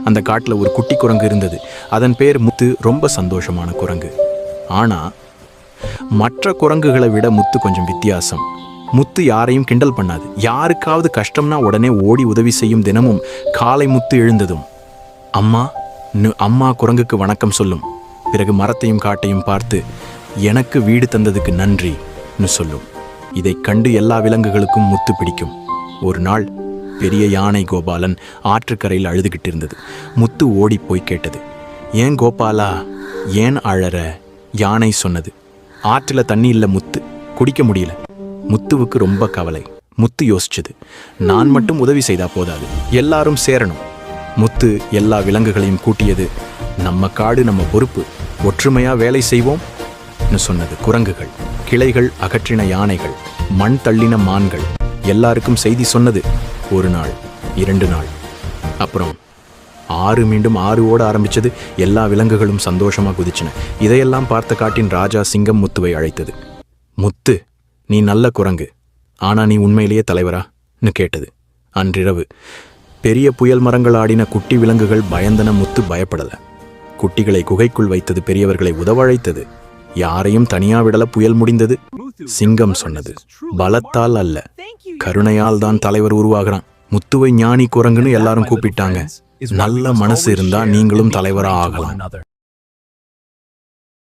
அந்த காட்டில் ஒரு குட்டி குரங்கு இருந்தது. அதன் பேர் முத்து. ரொம்ப சந்தோஷமான குரங்கு. ஆனால் மற்ற குரங்குகளை விட முத்து கொஞ்சம் வித்தியாசம். முத்து யாரையும் கிண்டல் பண்ணாது. யாருக்காவது கஷ்டம்னா உடனே ஓடி உதவி செய்யும். தினமும் காலை முத்து எழுந்ததும் அம்மா குரங்குக்கு வணக்கம் சொல்லும். பிறகு மரத்தையும் காட்டையும் பார்த்து எனக்கு வீடு தந்ததுக்கு நன்றின்னு சொல்லும். இதை கண்டு எல்லா விலங்குகளுக்கும் முத்து பிடிக்கும். ஒரு நாள் பெரிய யானை கோபாலன் ஆற்றுக்கரையில் அழுதுகிட்டு இருந்தது. முத்து ஓடி போய் கேட்டது. ஏன் கோபாலா, ஏன் அழற? யானை சொன்னது, ஆற்றில் தண்ணி இல்லை முத்து, குடிக்க முடியல. முத்துவுக்கு ரொம்ப கவலை. முத்து யோசிச்சது, நான் மட்டும் உதவி செய்தா போதாது, எல்லாரும் சேரணும். முத்து எல்லா விலங்குகளையும் கூட்டியது. நம்ம காடு நம்ம பொறுப்பு, ஒற்றுமையா வேலை செய்வோம்னு சொன்னது. குரங்குகள், கிளைகள் அகற்றின யானைகள், மண் தள்ளின மான்கள் எல்லாருக்கும் செய்தி சொன்னது. ஒரு நாள், 2 நாள், அப்புறம் ஆறு மீண்டும் ஆறு ஓட ஆரம்பிச்சது. எல்லா விலங்குகளும் சந்தோஷமா குதிச்சின. இதையெல்லாம் பார்த்த காட்டின் ராஜா சிங்கம் முத்துவை அழைத்தது. முத்து, நீ நல்ல குரங்கு, ஆனா நீ உண்மையிலேயே தலைவரான்னு கேட்டது. அன்றிரவு பெரிய புயல் மரங்கள் ஆடின. குட்டி விலங்குகள் பயந்தன. முத்து பயப்படல. குட்டிகளை குகைக்குள் வைத்தது. பெரியவர்களை உதவழைத்தது. யாரையும் தனியா விடல. புயல் முடிந்தது. சிங்கம் சொன்னது, பலத்தால் அல்ல, கருணையால் தான் தலைவர் உருவாகிறான். முத்துவை ஞானி குரங்குன்னு எல்லாரும் கூப்பிட்டாங்க. நல்ல மனசு இருந்தா நீங்களும் தலைவரா ஆகலாம்.